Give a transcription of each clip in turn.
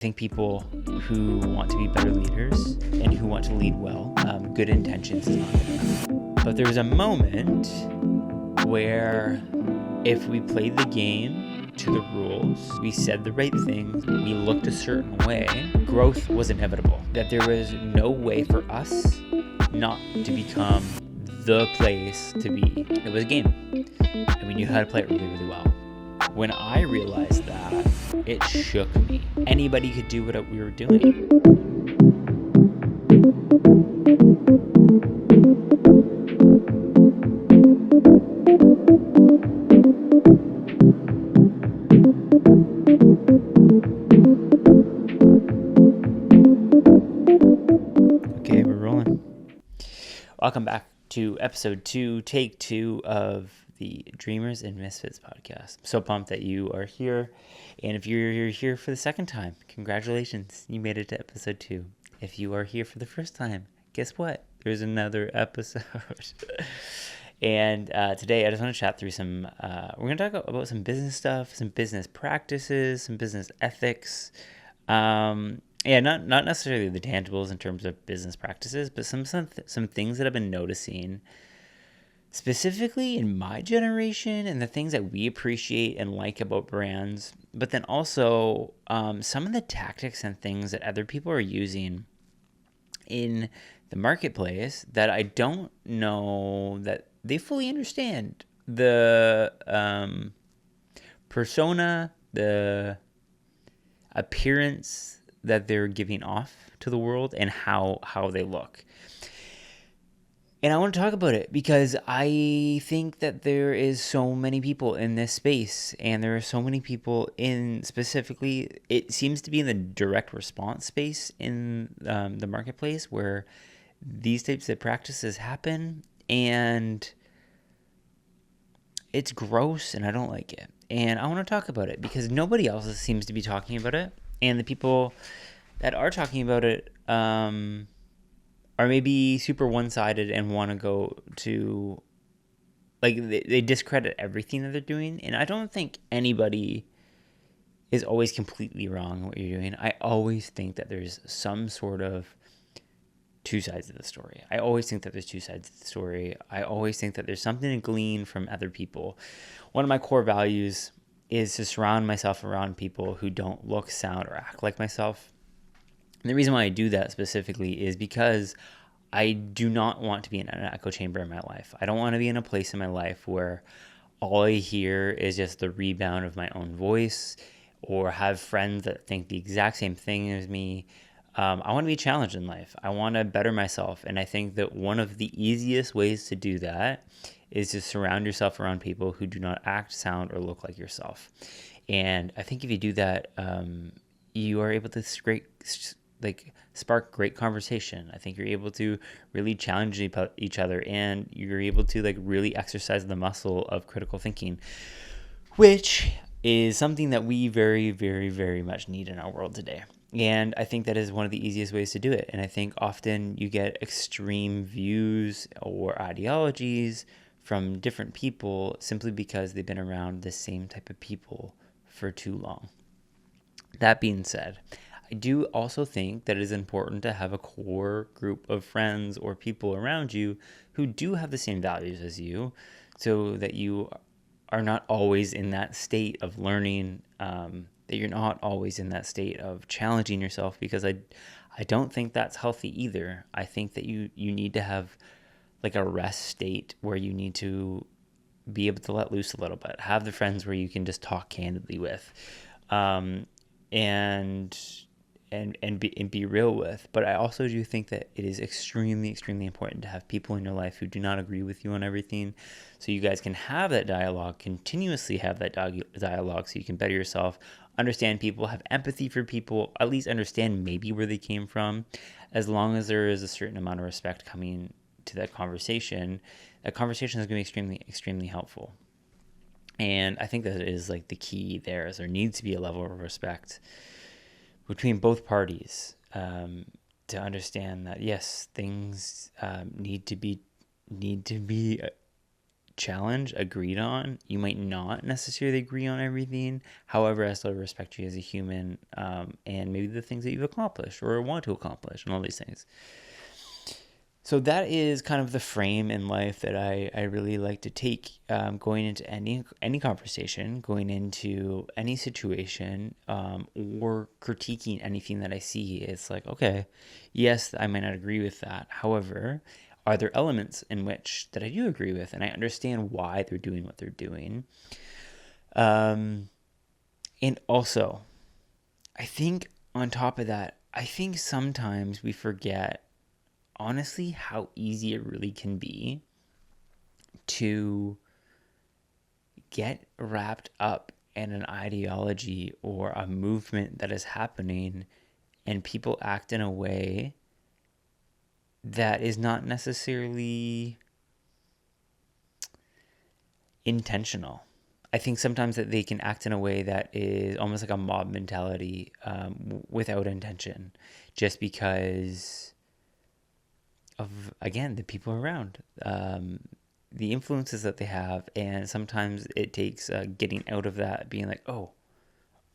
think people who want to be better leaders and who want to lead well, good intentions is not enough. But there was a moment where if we played the game to the rules, we said the right things, we looked a certain way, growth was inevitable. That there was no way for us not to become the place to be. It was a game, and we knew how to play it really, really well. When I realized that, it shook me. Anybody could do what we were doing. Okay, we're rolling. Welcome back to episode 2, take 2 of the Dreamers and Misfits podcast. I'm so pumped that you are here. And if you're here for the second time, congratulations. You made it to episode 2. If you are here for the first time, guess what? There's another episode. And today I just want to chat through we're going to talk about some business stuff, some business practices, some business ethics. Not necessarily the tangibles in terms of business practices, but some things that I've been noticing specifically in my generation and the things that we appreciate and like about brands, but then also some of the tactics and things that other people are using in the marketplace that I don't know that they fully understand the persona, the appearance that they're giving off to the world and how they look. And I want to talk about it because I think that there is so many people in this space, and there are so many people specifically, it seems to be in the direct response space in the marketplace where these types of practices happen, and it's gross and I don't like it. And I want to talk about it because nobody else seems to be talking about it. And the people that are talking about it are maybe super one-sided and want to go to, they discredit everything that they're doing. And I don't think anybody is always completely wrong in what you're doing. I always think that there's some sort of two sides of the story. I always think that there's two sides of the story. I always think that there's something to glean from other people. One of my core values is to surround myself around people who don't look, sound, or act like myself. And the reason why I do that specifically is because I do not want to be in an echo chamber in my life. I don't want to be in a place in my life where all I hear is just the rebound of my own voice, or have friends that think the exact same thing as me. I want to be challenged in life. I want to better myself. And I think that one of the easiest ways to do that is to surround yourself around people who do not act, sound, or look like yourself. And I think if you do that, you are able to spark great conversation. I think you're able to really challenge each other, and you're able to really exercise the muscle of critical thinking, which is something that we very, very, very much need in our world today. And I think that is one of the easiest ways to do it. And I think often you get extreme views or ideologies from different people simply because they've been around the same type of people for too long. That being said, I do also think that it is important to have a core group of friends or people around you who do have the same values as you, so that you are not always in that state of learning, that you're not always in that state of challenging yourself, because I don't think that's healthy either. I think that you need to have a rest state where you need to be able to let loose a little bit, have the friends where you can just talk candidly with, and be real with. But I also do think that it is extremely, extremely important to have people in your life who do not agree with you on everything, so you guys can have that dialogue, continuously have that dialogue, so you can better yourself, understand people, have empathy for people, at least understand maybe where they came from. As long as there is a certain amount of respect coming to that conversation is going to be extremely, extremely helpful. And I think that is the key there, is there needs to be a level of respect between both parties, to understand that yes, things need to be challenge, agreed on. You might not necessarily agree on everything. However, I still respect you as a human, and maybe the things that you've accomplished or want to accomplish and all these things. So that is kind of the frame in life that I really like to take, going into any conversation, going into any situation, or critiquing anything that I see. It's like, okay, yes, I might not agree with that. However, are there elements in which that I do agree with, and I understand why they're doing what they're doing. And also, I think on top of that, I think sometimes we forget, honestly, how easy it really can be to get wrapped up in an ideology or a movement that is happening, and people act in a way that is not necessarily intentional. I think sometimes that they can act in a way that is almost like a mob mentality, without intention, just because of, again, the people around, the influences that they have. And sometimes it takes getting out of that, being like,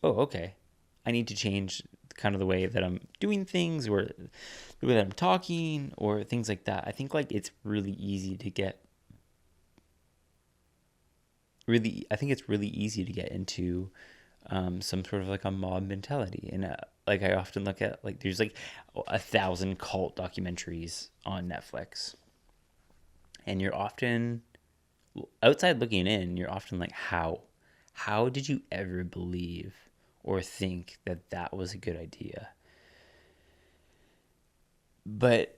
okay, I need to change kind of the way that I'm doing things, or the way that I'm talking, or things like that. I think like it's really easy to get I think it's really easy to get into, some sort of like a mob mentality. And like I often look at, like, there's like 1,000 cult documentaries on Netflix, and you're often outside looking in. You're often like, how did you ever believe or think that that was a good idea? But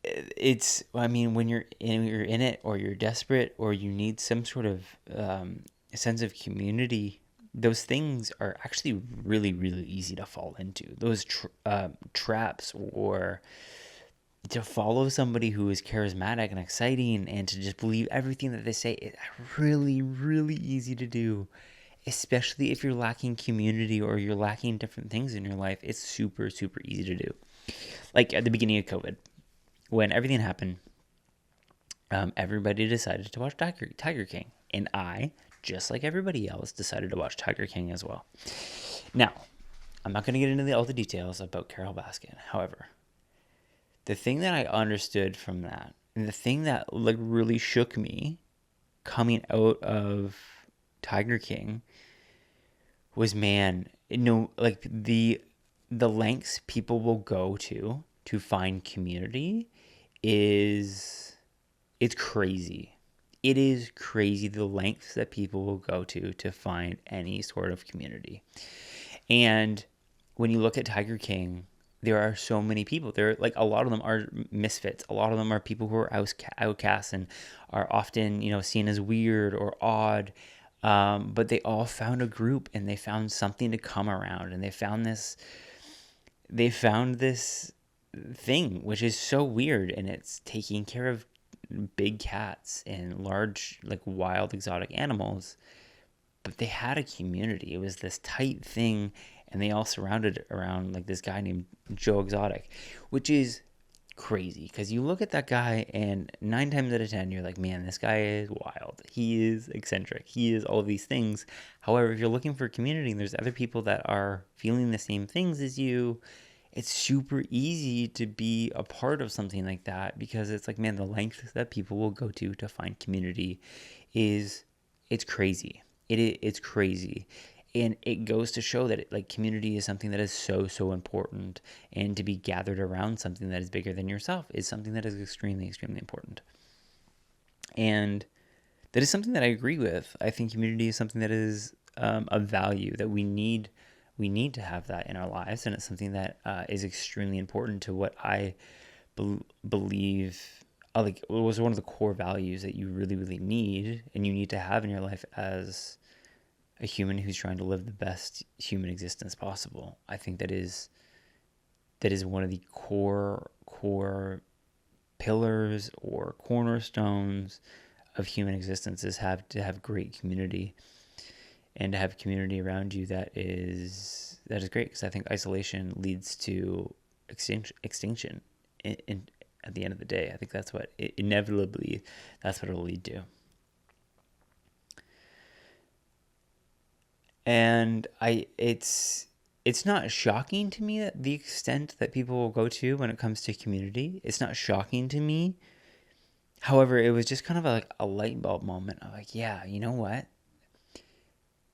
it's, I mean, when you're in it, or you're desperate, or you need some sort of sense of community, those things are actually really, really easy to fall into. Those traps, or to follow somebody who is charismatic and exciting, and to just believe everything that they say, is really, really easy to do. Especially if you're lacking community, or you're lacking different things in your life, it's super, super easy to do. Like at the beginning of COVID, when everything happened, everybody decided to watch Tiger King. And I, just like everybody else, decided to watch Tiger King as well. Now, I'm not going to get into all the details about Carole Baskin. However, the thing that I understood from that, and the thing that like really shook me coming out of Tiger King, was, man, like the lengths people will go to find community is, it's crazy. It is crazy, the lengths that people will go to find any sort of community. And when you look at Tiger King, there are so many people. There, like, a lot of them are misfits. A lot of them are people who are outcasts and are often, seen as weird or odd. But they all found a group, and they found something to come around, and they found this thing, which is so weird, and it's taking care of big cats and large, like, wild exotic animals. But they had a community. It was this tight thing, and they all surrounded around like this guy named Joe Exotic, which is crazy, because you look at that guy, and 9 times out of 10 you're like, man, this guy is wild, he is eccentric, he is all of these things. However, if you're looking for a community and there's other people that are feeling the same things as you, it's super easy to be a part of something like that, because it's like, man, the length that people will go to find community it's crazy. It's crazy. And it goes to show that like community is something that is so, so important, and to be gathered around something that is bigger than yourself is something that is extremely, extremely important. And that is something that I agree with. I think community is something that is, of value, that we need to have that in our lives, and it's something that is extremely important to what I believe. Like, it was one of the core values that you really, really need, and you need to have in your life as a human who's trying to live the best human existence possible. I think that is one of the core pillars or cornerstones of human existence, is to have great community, and to have community around you that is great, because I think isolation leads to extinction at the end of the day. I think that's what inevitably, that's what it'll lead to. And it's not shocking to me that the extent that people will go to when it comes to community. It's not shocking to me. However, it was just kind of like a light bulb moment of like, yeah, you know what?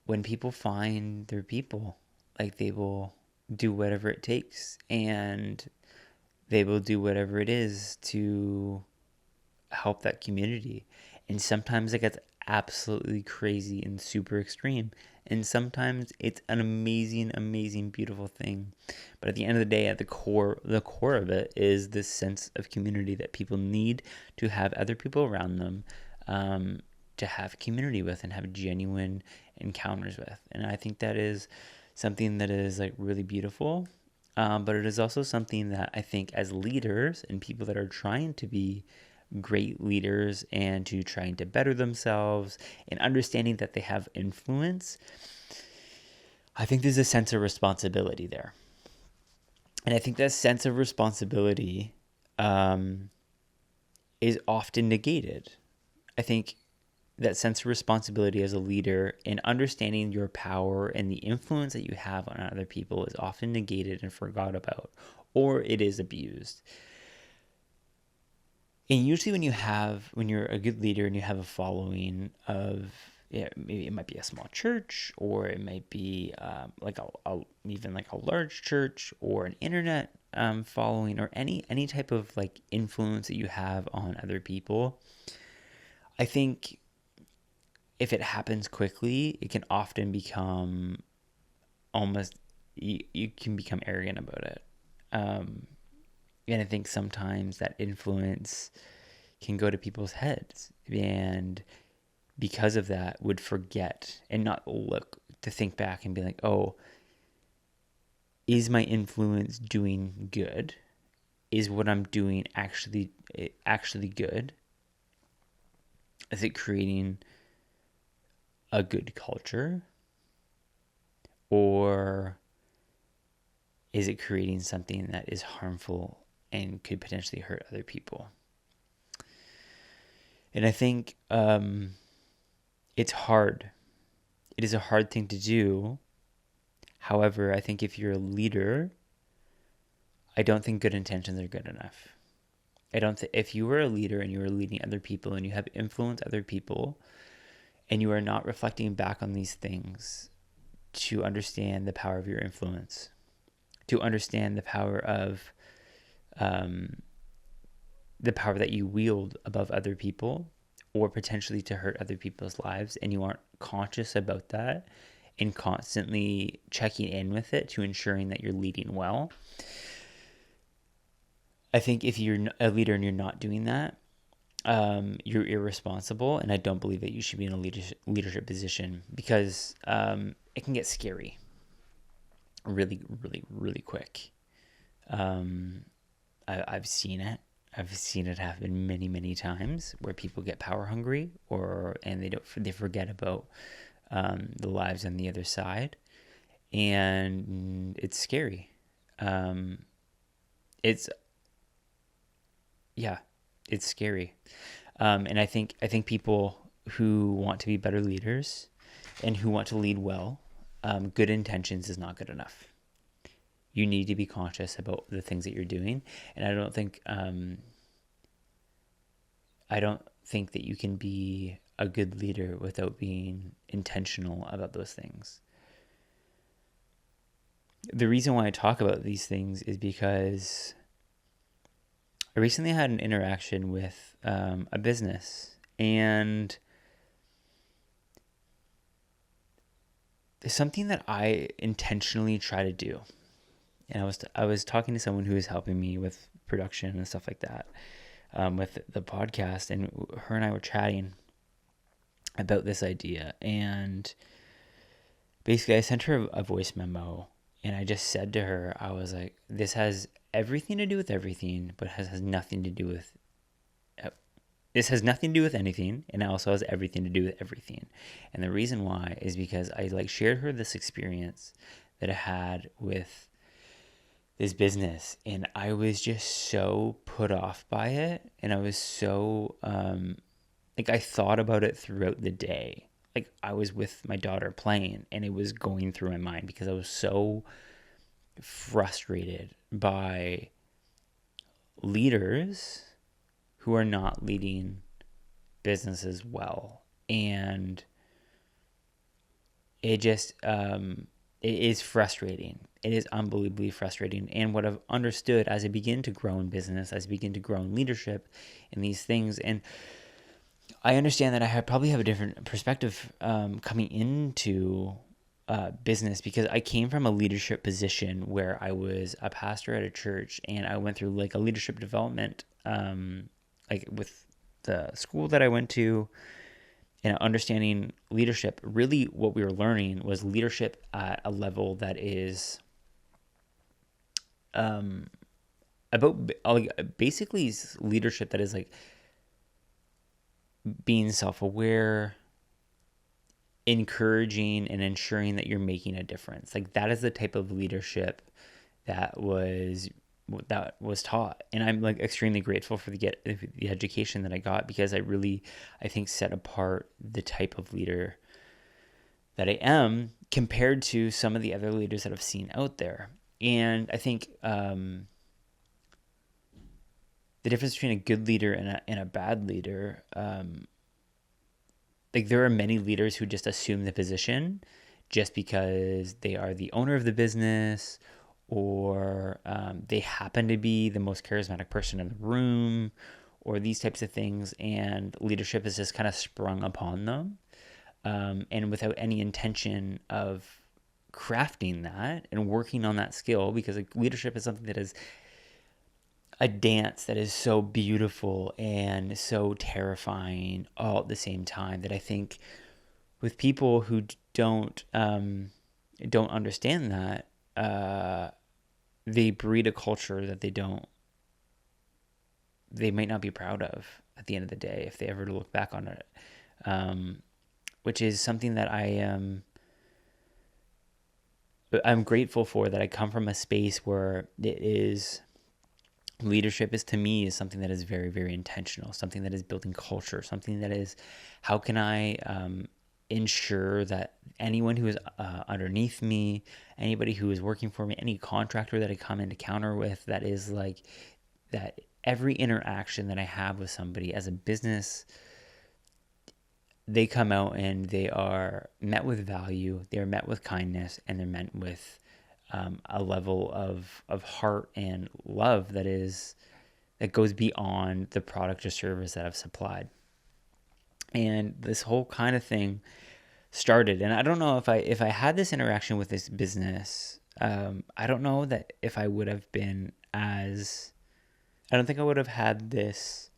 When people find their people, like they will do whatever it takes, and they will do whatever it is to help that community. And sometimes it gets absolutely crazy and super extreme. And sometimes it's an amazing, amazing, beautiful thing. But at the end of the day, at the core of it is this sense of community that people need to have other people around them, to have community with and have genuine encounters with. And I think that is something that is like really beautiful. But it is also something that I think as leaders and people that are trying to be great leaders and to trying to better themselves and understanding that they have influence, I think there's a sense of responsibility there. And I think that sense of responsibility is often negated. I think that sense of responsibility as a leader and understanding your power and the influence that you have on other people is often negated and forgot about, or it is abused. And usually when you're a good leader and you have a following of, yeah, maybe it might be a small church, or it might be like even like a large church, or an internet following, or any type of like influence that you have on other people. I think if it happens quickly, it can often become almost, you can become arrogant about it. And I think sometimes that influence can go to people's heads, and because of that would forget and not look to think back and be like, oh, is my influence doing good? Is what I'm doing actually good? Is it creating a good culture? Or is it creating something that is harmful and could potentially hurt other people? And I think it's hard. It is a hard thing to do. However, I think if you're a leader, I don't think good intentions are good enough. I don't think if you were a leader and you are leading other people and you have influenced other people and you are not reflecting back on these things to understand the power of your influence, to understand the power of the power that you wield above other people, or potentially to hurt other people's lives, and you aren't conscious about that and constantly checking in with it to ensuring that you're leading well. I think if you're a leader and you're not doing that, you're irresponsible, and I don't believe that you should be in a leadership position, because it can get scary really, really, really quick. I've seen it. I've seen it happen many, many times where people get power hungry, and they forget about the lives on the other side, and it's scary. It's it's scary, and I think people who want to be better leaders and who want to lead well, good intentions is not good enough. You need to be conscious about the things that you're doing, and I don't think that you can be a good leader without being intentional about those things. The reason why I talk about these things is because I recently had an interaction with a business, and there's something that I intentionally try to do. And I was talking to someone who was helping me with production and stuff like that, with the podcast, and her and I were chatting about this idea. And basically, I sent her a voice memo, and I just said to her, I was like, "This has everything to do with everything, but has nothing to do with." This has nothing to do with anything, and it also has everything to do with everything. And the reason why is because I shared her this experience that I had with this business, and I was just so put off by it, and I was so I thought about it throughout the day. like I was with my daughter playing, and it was going through my mind because I was so frustrated by leaders who are not leading businesses well. And it just it is frustrating. It is unbelievably frustrating. And what I've understood as I begin to grow in business, as I begin to grow in leadership in these things, and I understand that I probably have a different perspective coming into business, because I came from a leadership position where I was a pastor at a church, and I went through like a leadership development, like with the school that I went to, and understanding leadership. Really, what we were learning was leadership at a level that is about like basically leadership that is like being self-aware, encouraging, and ensuring that you're making a difference. Like that is the type of leadership that was taught, and I'm like extremely grateful for the education that I got, because I think set apart the type of leader that I am compared to some of the other leaders that I've seen out there. And I think the difference between a good leader and a bad leader, like there are many leaders who just assume the position just because they are the owner of the business, or they happen to be the most charismatic person in the room, or these types of things, and leadership is just kind of sprung upon them, and without any intention of crafting that and working on that skill, because like, leadership is something that is a dance that is so beautiful and so terrifying all at the same time, that I think with people who don't understand that, they breed a culture that they might not be proud of at the end of the day if they ever look back on it, which is something that I'm grateful for, that I come from a space where leadership is, to me, is something that is very, very intentional, something that is building culture, something that is, how can I ensure that anyone who is underneath me, anybody who is working for me, any contractor that I come into counter with, that is like, that every interaction that I have with somebody as a business, they come out and they are met with value, they are met with kindness, and they're met with a level of heart and love that goes beyond the product or service that I've supplied. And this whole kind of thing started, and I don't know if I had this interaction with this business, I don't know that if I would have been as, I don't think I would have had this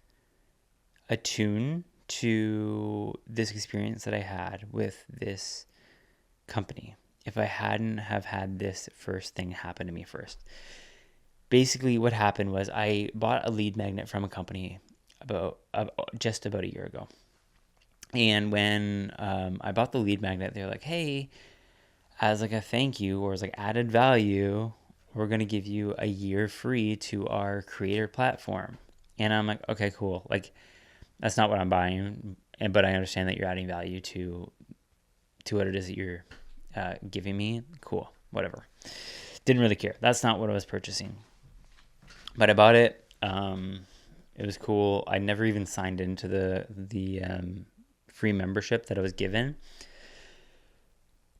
attune to this experience that I had with this company if I hadn't have had this first thing happen to me first. Basically, what happened was I bought a lead magnet from a company just about a year ago. And when I bought the lead magnet, they're like, hey, as like a thank you, or as like added value, we're going to give you a year free to our creator platform. And I'm like, okay, cool. Like, that's not what I'm buying, but I understand that you're adding value to what it is that you're giving me. Cool, whatever. Didn't really care. That's not what I was purchasing. But I bought it. It was cool. I never even signed into the free membership that I was given.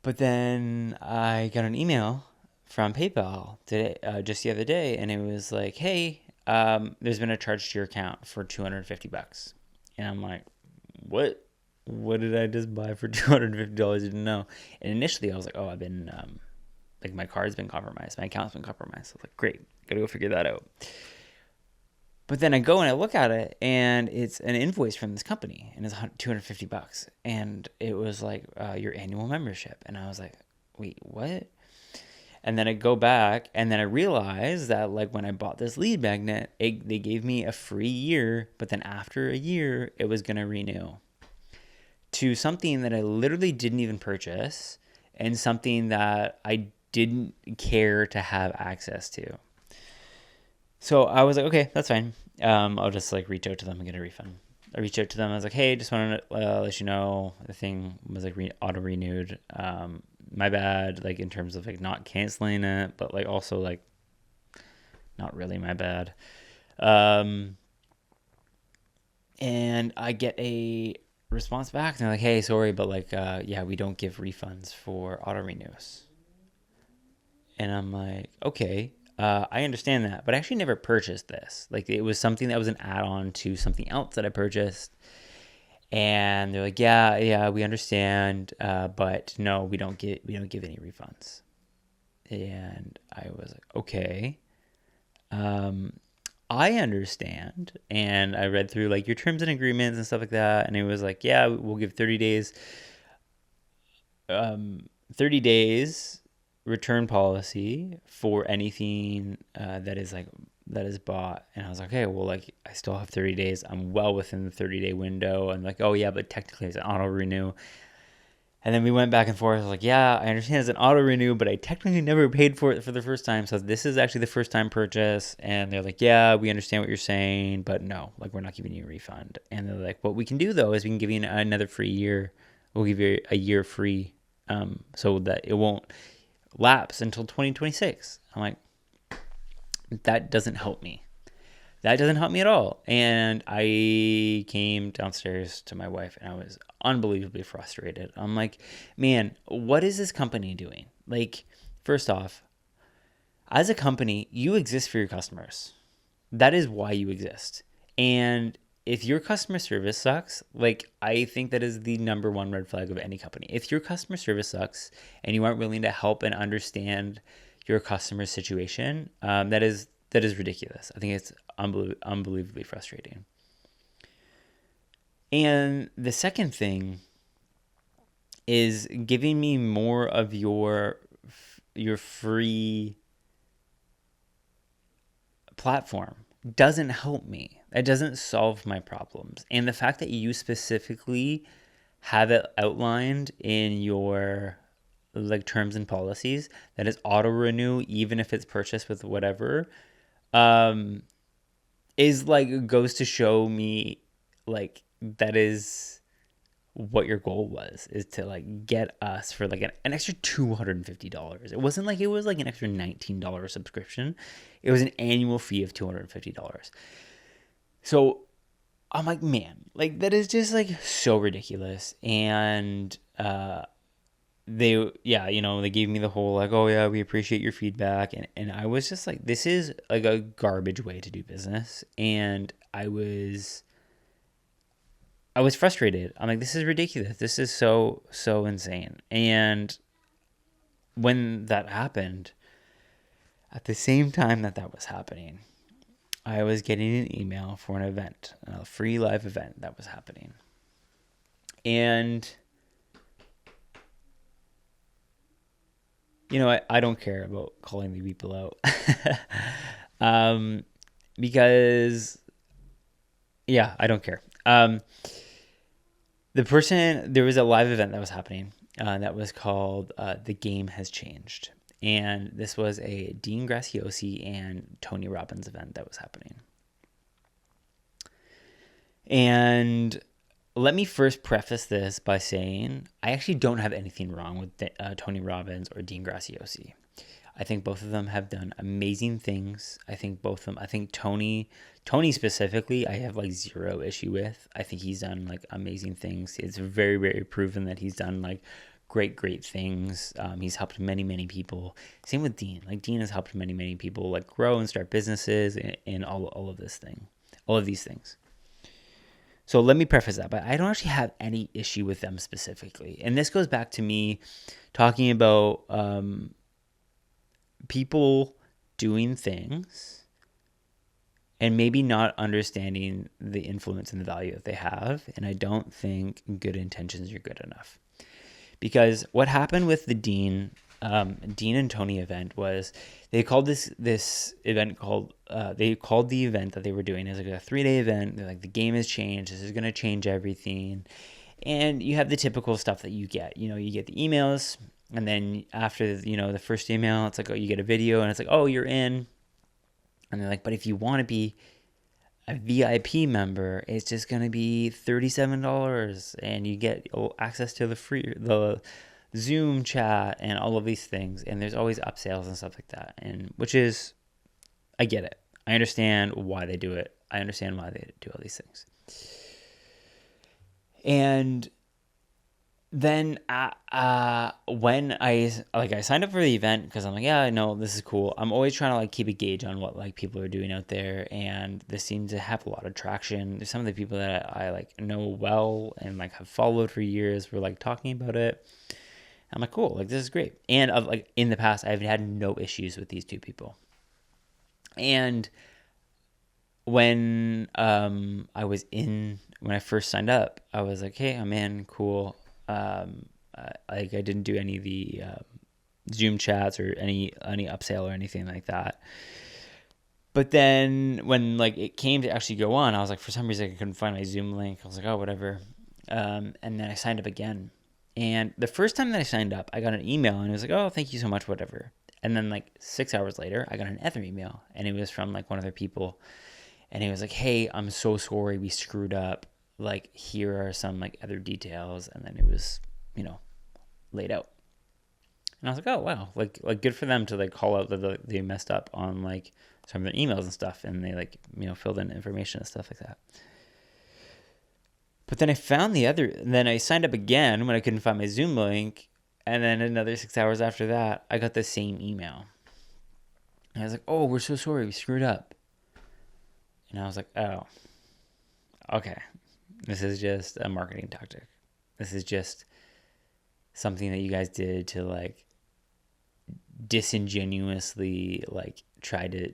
But then I got an email from PayPal today, just the other day, and it was like, hey, there's been a charge to your account for $250. And I'm like, what? What did I just buy for $250? I didn't know. And initially I was like, oh, I've been, like my card's been compromised. My account's been compromised. I was like, great, gotta go figure that out. But then I go and I look at it, and it's an invoice from this company, and it's $250. And it was like, your annual membership. And I was like, wait, what? And then I go back, and then I realize that like when I bought this lead magnet, they gave me a free year, but then after a year, it was going to renew to something that I literally didn't even purchase, and something that I didn't care to have access to. So I was like, okay, that's fine. I'll just like reach out to them and get a refund. I reached out to them. I was like, hey, just wanted to let you know the thing was like auto renewed. My bad, like in terms of like not canceling it, but like also like not really my bad. And I get a response back, and they're like, hey, sorry, but like, yeah, we don't give refunds for auto renews. And I'm like, okay, I understand that, but I actually never purchased this. Like, it was something that was an add-on to something else that I purchased. And they're like, yeah, we understand, but no, we don't give any refunds. And I was like, okay, I understand. And I read through like your terms and agreements and stuff like that, and it was like, yeah, we'll give 30 days, 30 days return policy for anything that is bought. And I was like, okay, well, like I still have 30 days. I'm well within the 30-day window. And like, oh yeah, but technically it's an auto renew. And then we went back and forth. I was like, yeah, I understand it's an auto renew, but I technically never paid for it for the first time. So this is actually the first time purchase. And they're like, yeah, we understand what you're saying, but no, like we're not giving you a refund. And they're like, what we can do though is we can give you another free year. We'll give you a year free, so that it won't lapse until 2026. I'm like, that doesn't help me. That doesn't help me at all. And I came downstairs to my wife and I was unbelievably frustrated. I'm like, man, what is this company doing? Like, first off, as a company, you exist for your customers. That is why you exist. And if your customer service sucks, like I think that is the number one red flag of any company. If your customer service sucks and you aren't willing to help and understand your customer's situation, that is ridiculous. I think it's unbelievably frustrating. And the second thing is giving me more of your free platform doesn't help me. It doesn't solve my problems. And the fact that you specifically have it outlined in your like terms and policies that is auto renew even if it's purchased with whatever, is like goes to show me like that is what your goal was, is to like get us for like an extra $250. It wasn't like it was like an extra $19 subscription. It was an annual fee of $250. So I'm like, man, like that is just like so ridiculous. And they gave me the whole like, oh yeah, we appreciate your feedback. And I was just like, this is like a garbage way to do business. And I was frustrated. I'm like, this is ridiculous. This is so insane. And when that happened, at the same time that was happening, I was getting an email for an event, a free live event that was happening. And, you know, I don't care about calling the people out. Because, yeah, I don't care. There was a live event that was happening that was called The Game Has Changed. And this was a Dean Graziosi and Tony Robbins event that was happening. And let me first preface this by saying I actually don't have anything wrong with Tony Robbins or Dean Graziosi. I think both of them have done amazing things. I think Tony specifically, I have like zero issue with. I think he's done like amazing things. It's very, very proven that he's done like great things. He's helped many people. Same with Dean. Like Dean has helped many people like grow and start businesses and all of these things. So let me preface that, but I don't actually have any issue with them specifically. And this goes back to me talking about people doing things and maybe not understanding the influence and the value that they have. And I don't think good intentions are good enough. Because what happened with the Dean and Tony event was they called this event they called the event that they were doing as like a 3-day event. They're like, the game has changed. This is going to change everything. And you have the typical stuff that you get. You know, you get the emails, and then after, the first email, it's like, oh, you get a video, and it's like, oh, you're in. And they're like, but if you want to be a VIP member, it's just going to be $37 and you get access to the Zoom chat and all of these things. And there's always upsells and stuff like that. And which is, I get it. I understand why they do it. I understand why they do all these things. And then when I signed up for the event because I'm like, yeah, I know this is cool. I'm always trying to like keep a gauge on what like people are doing out there, and this seems to have a lot of traction. There's some of the people that I like know well and like have followed for years were like talking about it. I'm like, cool, like this is great. And like in the past, I've had no issues with these two people. And when when I first signed up, I was like, hey, I'm in, cool. I didn't do any of the Zoom chats or any upsell or anything like that. But then when like it came to actually go on, I was like, for some reason I couldn't find my Zoom link. I was like, oh, whatever. And then I signed up again. And the first time that I signed up, I got an email and it was like, oh, thank you so much, whatever. And then like 6 hours later, I got another email and it was from like one of their people. And he was like, hey, I'm so sorry we screwed up. Like, here are some like other details. And then it was, laid out. And I was like, oh, wow. Like good for them to like call out that they messed up on like some of their emails and stuff. And they like, filled in information and stuff like that. But then I found then I signed up again when I couldn't find my Zoom link. And then another 6 hours after that, I got the same email. And I was like, oh, we're so sorry. We screwed up. And I was like, oh, okay. This is just a marketing tactic. This is just something that you guys did to like disingenuously like try to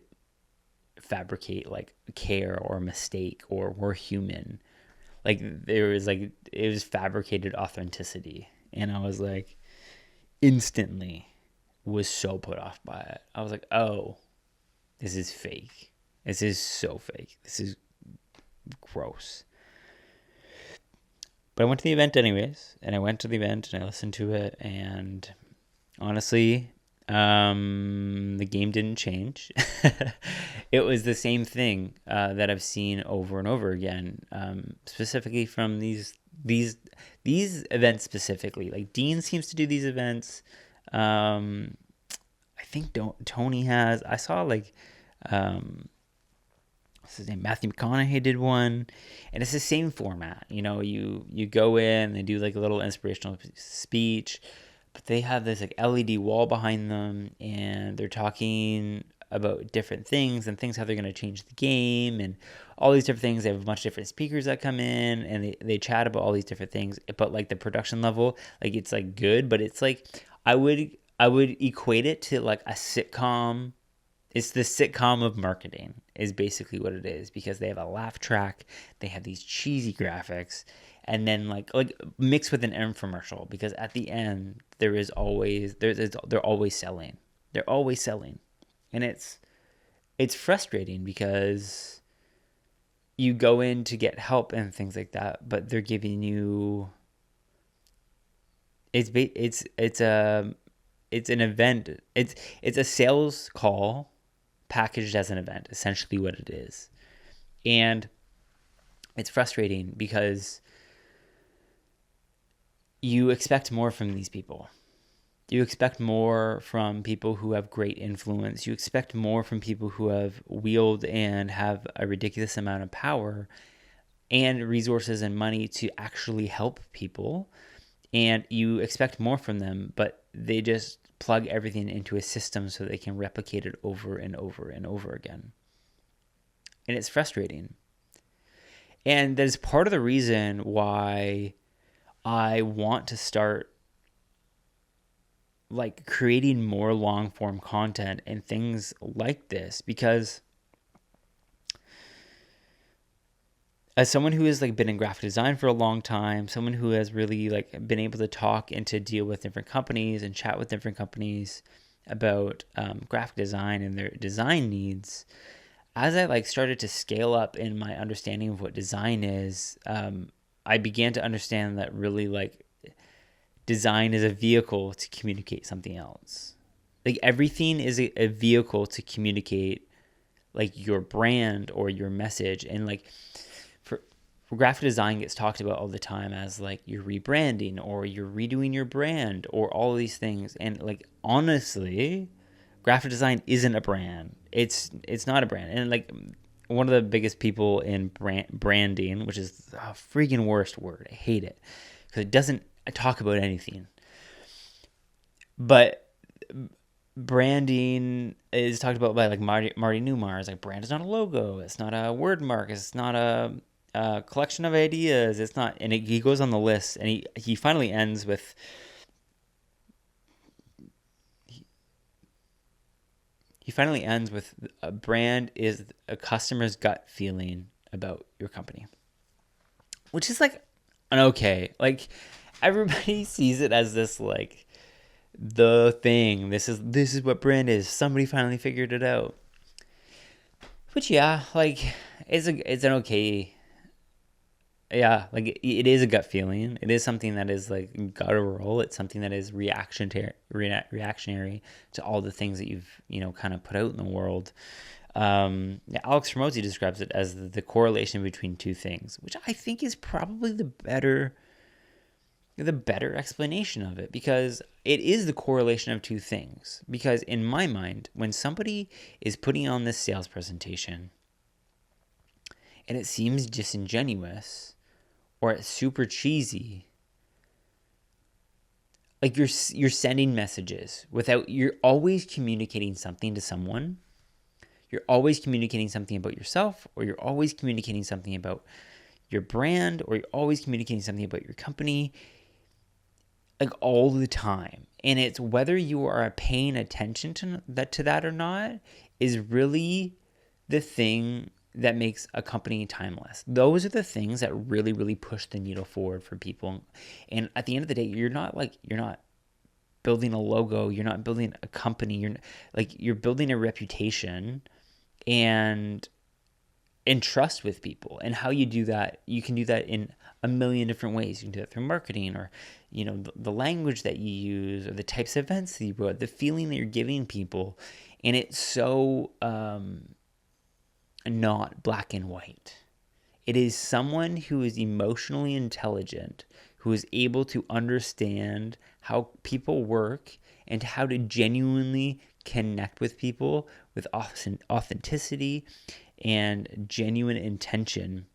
fabricate like care or mistake or we're human. Like it was fabricated authenticity. And I was like, instantly was so put off by it. I was like, oh, this is fake. This is so fake. This is gross. But I went to the event anyways, and I went to the event and I listened to it, and honestly, the game didn't change. It was the same thing that I've seen over and over again, specifically from these events specifically. Like Dean seems to do these events. I think Tony has. I saw like what's his name? Matthew McConaughey did one, and it's the same format. You go in, they do like a little inspirational speech, but they have this like LED wall behind them, and they're talking about different things and things how they're going to change the game and all these different things. They have a bunch of different speakers that come in, and they chat about all these different things. But like the production level, like it's like good, but it's like I would equate it to like a sitcom. It's the sitcom of marketing is basically what it is, because they have a laugh track, they have these cheesy graphics, and then like mixed with an infomercial, because at the end they're always selling. They're always selling. And it's frustrating because you go in to get help and things like that, but they're giving you it's an event. It's a sales call packaged as an event, essentially what it is. And it's frustrating because you expect more from these people. You expect more from people who have great influence. You expect more from people who have wield and have a ridiculous amount of power and resources and money to actually help people. And you expect more from them, but they just plug everything into a system so they can replicate it over and over and over again. And it's frustrating. And that is part of the reason why I want to start like creating more long form content and things like this, because as someone who has like been in graphic design for a long time, someone who has really like been able to talk and to deal with different companies and chat with different companies about graphic design and their design needs, as I like started to scale up in my understanding of what design is, I began to understand that really like design is a vehicle to communicate something else. Like everything is a vehicle to communicate like your brand or your message. And like for graphic design gets talked about all the time as like you're rebranding or you're redoing your brand or all of these things. And like honestly, graphic design isn't a brand. It's not a brand. And like one of the biggest people in branding, which is a freaking worst word. I hate it because it doesn't talk about anything. But branding is talked about by like Marty Newmar. It's like brand is not a logo. It's not a word mark. It's not a collection of ideas. It's not. And he goes on the list, and he finally ends with. He finally ends with a brand is a customer's gut feeling about your company, which is like an okay. Like everybody sees it as this like the thing. This is what brand is. Somebody finally figured it out. Which yeah, like it's an okay. Yeah, like it is a gut feeling. It is something that is like guttural. It's something that is reactionary to all the things that you've kind of put out in the world. Yeah, Alex Hormozi describes it as the correlation between two things, which I think is probably the better explanation of it, because it is the correlation of two things. Because in my mind, when somebody is putting on this sales presentation and it seems disingenuous or it's super cheesy, like you're sending messages without, you're always communicating something to someone. You're always communicating something about yourself, or you're always communicating something about your brand, or you're always communicating something about your company, like all the time. And it's whether you are paying attention to that or not is really the thing that makes a company timeless. Those are the things that really, really push the needle forward for people. And at the end of the day, you're not building a logo, you're not building a company, you're building a reputation and trust with people. And how you do that, you can do that in a million different ways. You can do that through marketing, or the language that you use, or the types of events that you put, the feeling that you're giving people. And it's so not black and white. It is someone who is emotionally intelligent, who is able to understand how people work and how to genuinely connect with people with authenticity and genuine intention.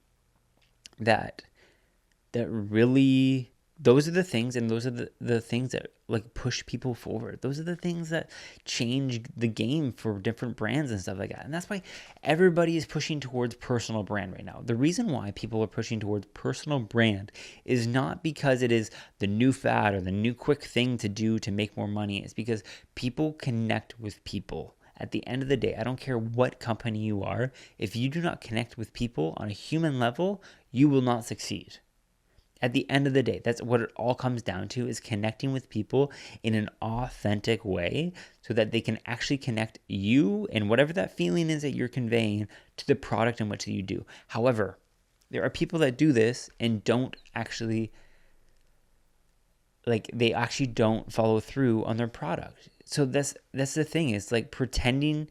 That really, those are the things, and those are the things that like push people forward. Those are the things that change the game for different brands and stuff like that. And that's why everybody is pushing towards personal brand right now. The reason why people are pushing towards personal brand is not because it is the new fad or the new quick thing to do to make more money. It's because people connect with people. At the end of the day, I don't care what company you are, if you do not connect with people on a human level, you will not succeed. At the end of the day, that's what it all comes down to, is connecting with people in an authentic way so that they can actually connect you and whatever that feeling is that you're conveying to the product in which you do. However, there are people that do this and don't actually, they actually don't follow through on their product. So that's the thing, is like pretending.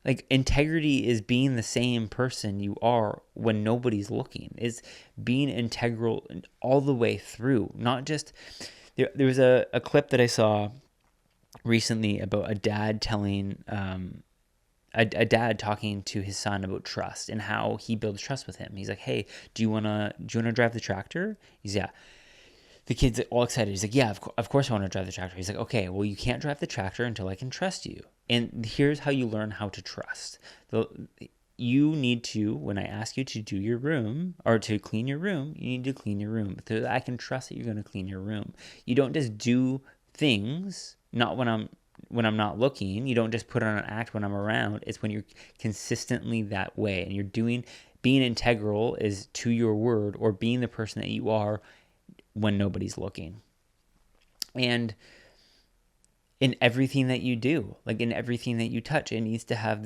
Like integrity is being the same person you are when nobody's looking. Is being integral all the way through. Not just, there was a clip that I saw recently about a dad telling, a dad talking to his son about trust and how he builds trust with him. He's like, hey, do you wanna drive the tractor? He's, yeah. The kid's all excited. He's like, yeah, of course I want to drive the tractor. He's like, okay, well, you can't drive the tractor until I can trust you. And here's how you learn how to trust. You need to, when I ask you to do your room or to clean your room, you need to clean your room so that I can trust that you're going to clean your room. You don't just do things, not when I'm not looking. You don't just put on an act when I'm around. It's when you're consistently that way. And being integral is to your word, or being the person that you are when nobody's looking. And in everything that you do, like in everything that you touch, it needs to give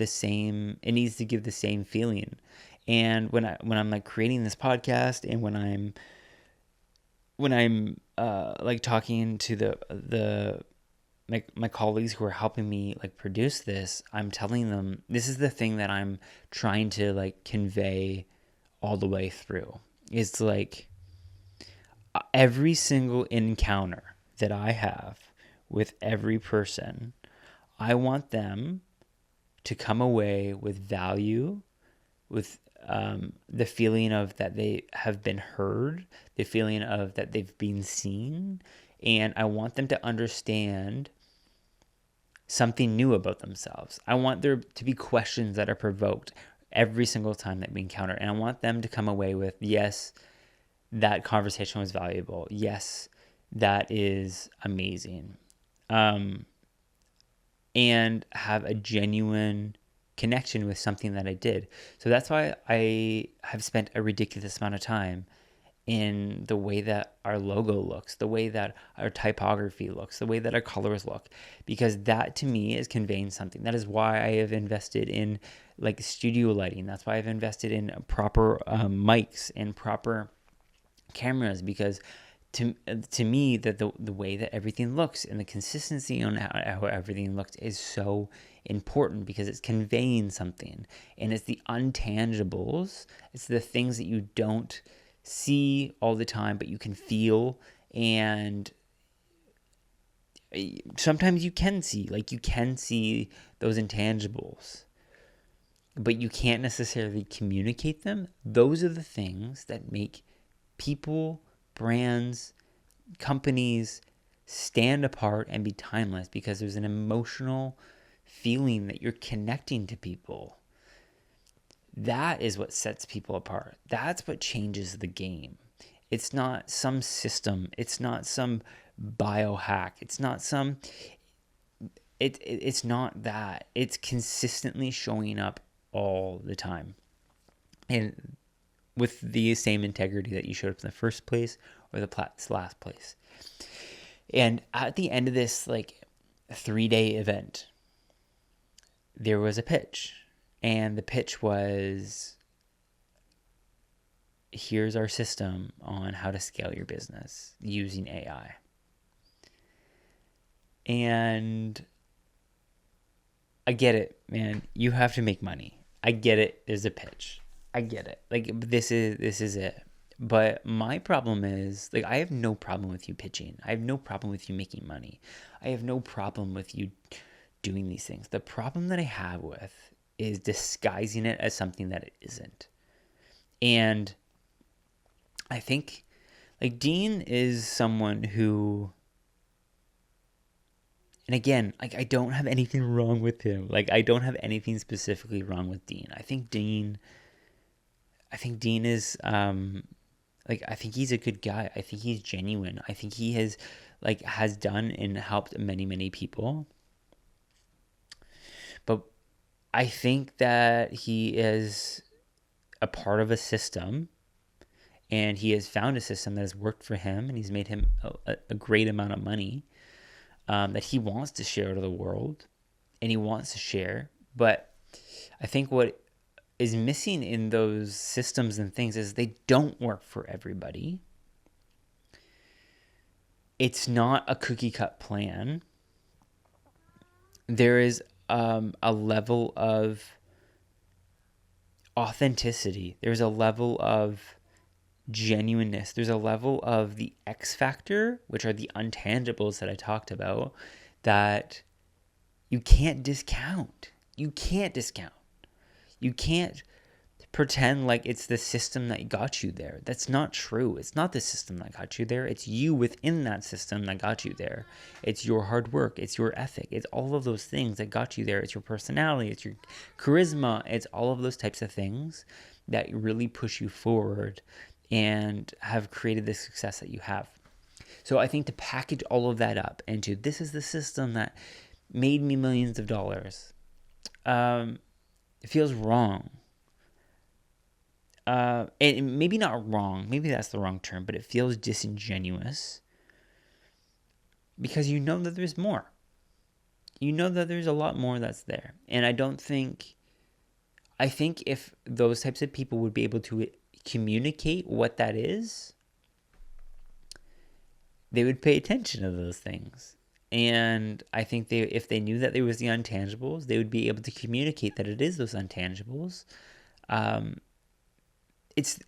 the same feeling. And when I'm like creating this podcast, and when I'm like talking to the my colleagues who are helping me like produce this, I'm telling them this is the thing that I'm trying to like convey all the way through. It's like every single encounter that I have with every person, I want them to come away with value, with the feeling of that they have been heard, the feeling of that they've been seen, and I want them to understand something new about themselves. I want there to be questions that are provoked every single time that we encounter, and I want them to come away with, yes, that conversation was valuable. Yes, that is amazing. And have a genuine connection with something that I did. So that's why I have spent a ridiculous amount of time in the way that our logo looks, the way that our typography looks, the way that our colors look, because that to me is conveying something. That is why I have invested in like studio lighting. That's why I've invested in proper mics and proper cameras, because to me that the way that everything looks and the consistency on how everything looks is so important, because it's conveying something, and it's the untangibles, it's the things that you don't see all the time but you can feel, and sometimes you can see those intangibles but you can't necessarily communicate them. Those are the things that make people, brands, companies stand apart and be timeless, because there's an emotional feeling that you're connecting to people. That is what sets people apart. That's what changes the game. It's not some system. It's not some biohack. It's not some... It's not that. It's consistently showing up all the time. And with the same integrity that you showed up in the first place or the last place. And at the end of this like 3-day event, there was a pitch. And the pitch was, here's our system on how to scale your business using AI. And I get it, man. You have to make money. I get it. There's a pitch. I get it. Like, this is it. But my problem is, like, I have no problem with you pitching. I have no problem with you making money. I have no problem with you doing these things. The problem that I have with is disguising it as something that it isn't. And I think, like, Dean is someone who, and again, like, I don't have anything wrong with him. Like, I don't have anything specifically wrong with Dean. I think Dean is, like, I think he's a good guy. I think he's genuine. I think he has done and helped many, many people. But I think that he is a part of a system, and he has found a system that has worked for him, and he's made him a great amount of money that he wants to share to the world, and he wants to share. But I think what is missing in those systems and things is they don't work for everybody. It's not a cookie cut plan. There is a level of authenticity. There's a level of genuineness. There's a level of the X factor, which are the untangibles that I talked about, that you can't discount. You can't pretend like it's the system that got you there. That's not true. It's not the system that got you there. It's you within that system that got you there. It's your hard work. It's your ethic. It's all of those things that got you there. It's your personality. It's your charisma. It's all of those types of things that really push you forward and have created the success that you have. So I think to package all of that up into, this is the system that made me millions of dollars, it feels wrong. And maybe not wrong, maybe that's the wrong term, but it feels disingenuous, because you know that there's more. You know that there's a lot more that's there. And I think if those types of people would be able to communicate what that is, they would pay attention to those things. And I think if they knew that there was the intangibles, they would be able to communicate that it is those intangibles. Um, it's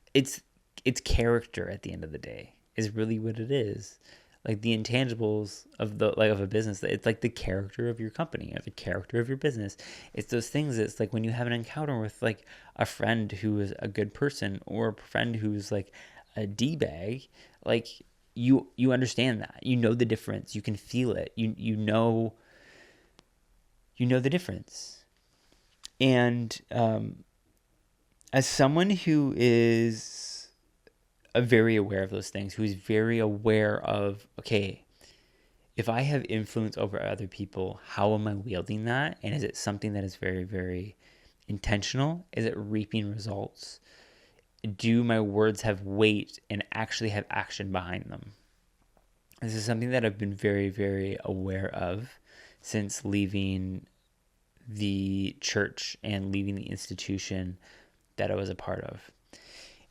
character at the end of the day is really what it is. Like the intangibles of of a business, it's like the character of your company or the character of your business. It's those things. It's like when you have an encounter with like a friend who is a good person or a friend who's like a d-bag, like you understand that, you know the difference, you can feel it, you know the difference. And as someone who is very aware of those things, who's very aware of, okay, if I have influence over other people, how am I wielding that? And is it something that is very, very intentional? Is it reaping results? Do my words have weight and actually have action behind them? This is something that I've been very, very aware of since leaving the church and leaving the institution that I was a part of.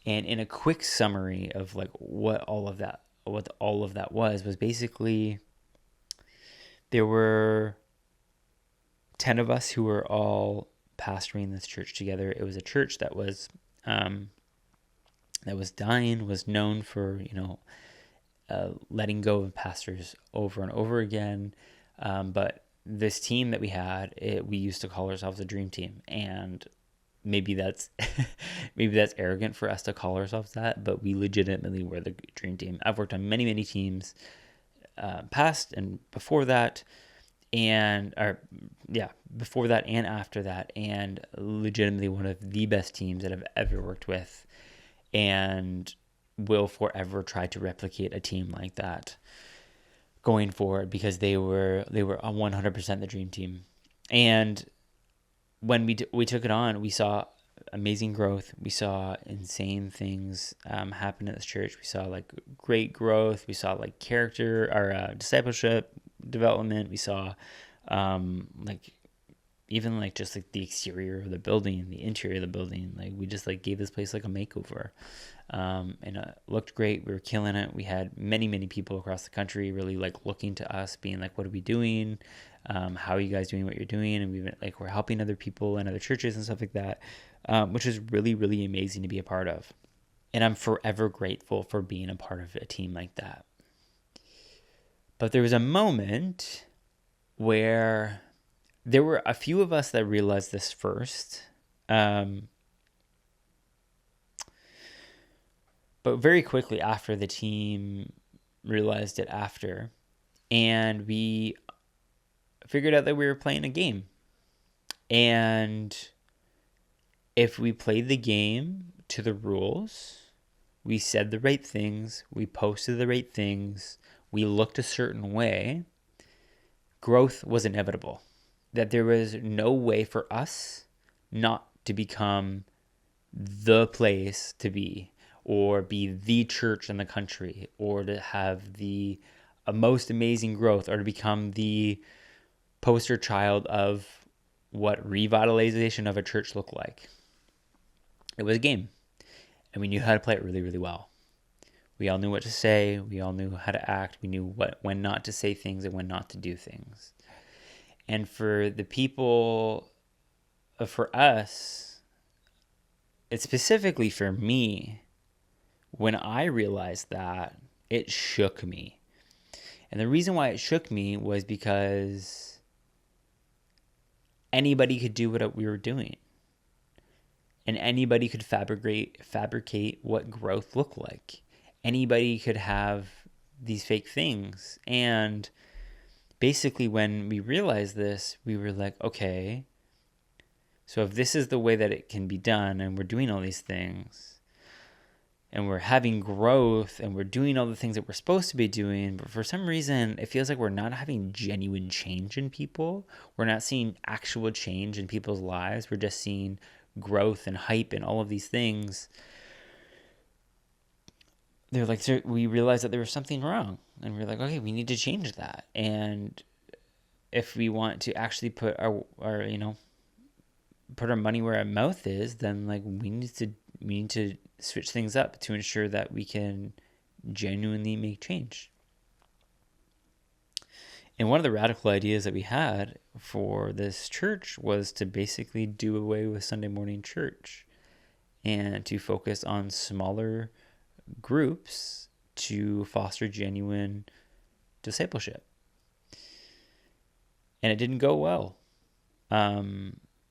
And in a quick summary of like what all of that was basically there were 10 of us who were all pastoring this church together. It was a church that was dying, was known for, letting go of pastors over and over again. But this team that we had, we used to call ourselves a dream team. And maybe that's maybe that's arrogant for us to call ourselves that, but we legitimately were the dream team. I've worked on many, many teams past and before that, before that and after that, and legitimately one of the best teams that I've ever worked with, and will forever try to replicate a team like that going forward, because they were 100% the dream team. And when we took it on, we saw amazing growth. We saw insane things happen at this church. We saw like great growth. We saw like character or discipleship development. We saw like even like just like the exterior of the building, the interior of the building. Like we just like gave this place like a makeover, and it looked great. We were killing it. We had many, many people across the country really like looking to us, being like, "What are we doing? How are you guys doing what you're doing?" And we're helping other people and other churches and stuff like that, which is really, really amazing to be a part of. And I'm forever grateful for being a part of a team like that. But there was a moment where there were a few of us that realized this first. But very quickly after, the team realized it after. And we figured out that we were playing a game. And if we played the game to the rules, we said the right things, we posted the right things, we looked a certain way, growth was inevitable. That there was no way for us not to become the place to be, or be the church in the country, or to have the most amazing growth, or to become the poster child of what revitalization of a church looked like. It was a game, and we knew how to play it really, really well. We all knew what to say. We all knew how to act. We knew when not to say things and when not to do things. And for the people, for us, it's specifically for me, when I realized that, it shook me. And the reason why it shook me was because anybody could do what we were doing. And anybody could fabricate what growth looked like. Anybody could have these fake things. And basically when we realized this, we were like, okay, so if this is the way that it can be done, and we're doing all these things, and we're having growth, and we're doing all the things that we're supposed to be doing, but for some reason it feels like we're not having genuine change in people. We're not seeing actual change in people's lives. We're just seeing growth and hype and all of these things. They're like, we realized that there was something wrong, and we're like, okay, we need to change that. And if we want to actually put our put our money where our mouth is, then like we need to switch things up to ensure that we can genuinely make change. And one of the radical ideas that we had for this church was to basically do away with Sunday morning church and to focus on smaller groups to foster genuine discipleship. And it didn't go well.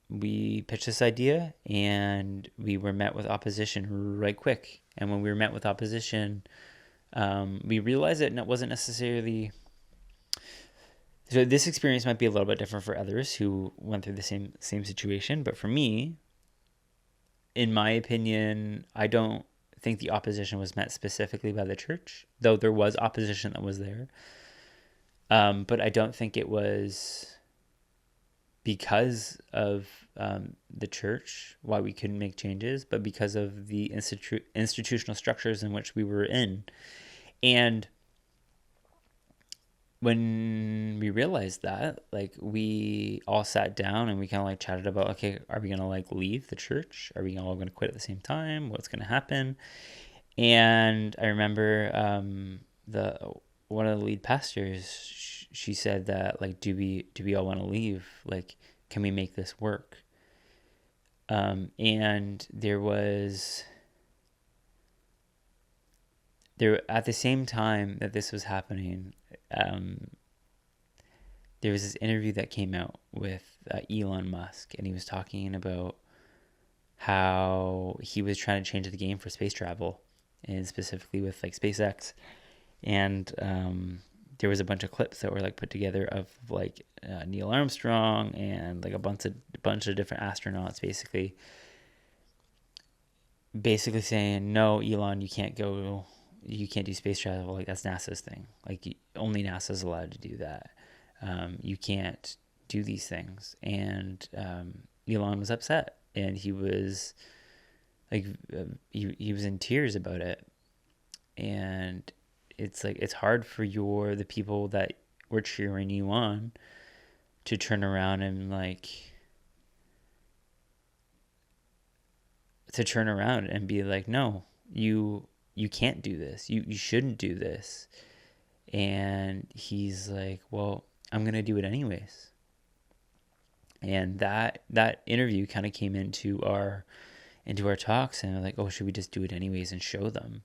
We pitched this idea and we were met with opposition right quick. And when we were met with opposition, we realized that it wasn't necessarily... So this experience might be a little bit different for others who went through the same situation. But for me, in my opinion, I don't think the opposition was met specifically by the church, though there was opposition that was there. But I don't think it was because of the church why we couldn't make changes, but because of the institutional structures in which we were in. And when we realized that, like, we all sat down and we kind of like chatted about, okay, are we going to like leave the church? Are we all going to quit at the same time? What's going to happen? And I remember one of the lead pastors, she said that, like, do we all want to leave? Like, can we make this work? And at the same time that this was happening, there was this interview that came out with Elon Musk, and he was talking about how he was trying to change the game for space travel, and specifically with like SpaceX. And there was a bunch of clips that were like put together of like Neil Armstrong and like a bunch of different astronauts basically saying, no, Elon, you can't do space travel. Like, that's NASA's thing. Like, only NASA's allowed to do that. You can't do these things. And Elon was upset, and he was like, he was in tears about it. And it's like, it's hard for the people that were cheering you on to turn around and be like, no, you can't do this. You shouldn't do this. And he's like, well, I'm going to do it anyways. And that interview kind of came into our talks, and like, oh, should we just do it anyways and show them?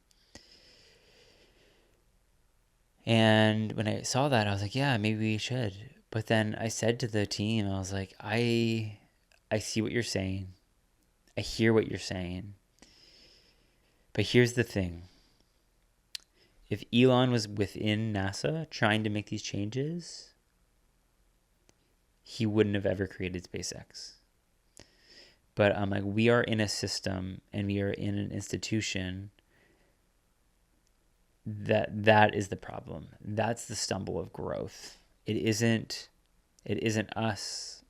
And when I saw that, I was like, yeah, maybe we should. But then I said to the team, I was like, I see what you're saying. I hear what you're saying. But here's the thing. If Elon was within NASA trying to make these changes, he wouldn't have ever created SpaceX. But I'm like, we are in a system and we are in an institution that is the problem. That's the stumble of growth. It isn't us,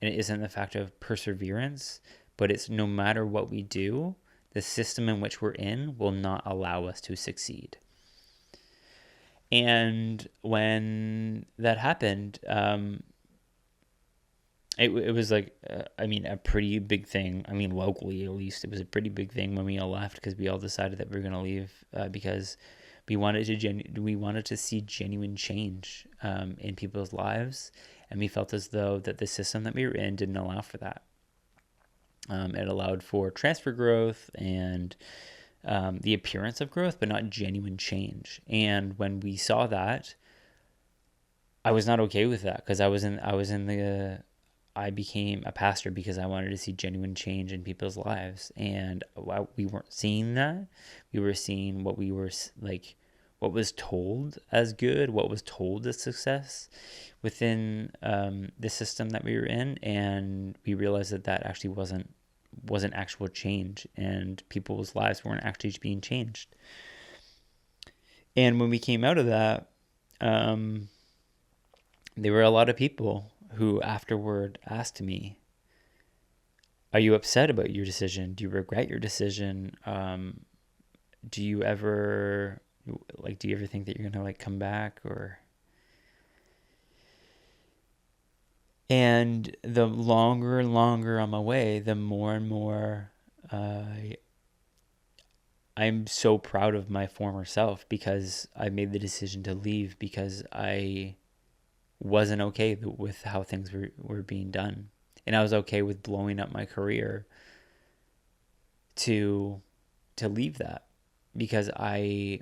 and it isn't the fact of perseverance, but it's no matter what we do, the system in which we're in will not allow us to succeed. And when that happened, it was like, a pretty big thing. I mean, locally at least, it was a pretty big thing when we all left, because we all decided that we were going to leave because we wanted to see genuine change in people's lives, and we felt as though that the system that we were in didn't allow for that. It allowed for transfer growth and the appearance of growth, but not genuine change. And when we saw that, I was not okay with that, because I became a pastor because I wanted to see genuine change in people's lives, and we weren't seeing that. We were seeing what was told as good, what was told as success within the system that we were in, and we realized that actually wasn't actual change, and people's lives weren't actually being changed. And when we came out of that, there were a lot of people who afterward asked me, are you upset about your decision? Do you regret your decision? Do you ever think that you're going to come back? And the longer and longer I'm away, the more and more I'm so proud of my former self, because I made the decision to leave, because I wasn't okay with how things were being done. And I was okay with blowing up my career to leave that, because I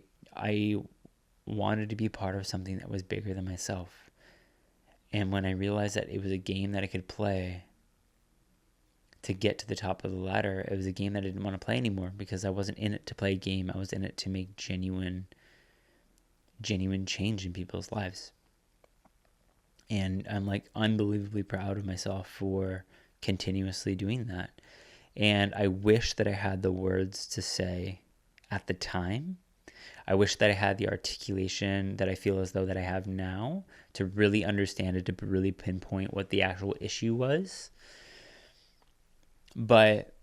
wanted to be part of something that was bigger than myself. And when I realized that it was a game that I could play to get to the top of the ladder, it was a game that I didn't want to play anymore, because I wasn't in it to play a game. I was in it to make genuine change in people's lives. And I'm like unbelievably proud of myself for continuously doing that. And I wish that I had the words to say at the time. I wish that I had the articulation that I feel as though that I have now to really understand it, to really pinpoint what the actual issue was. But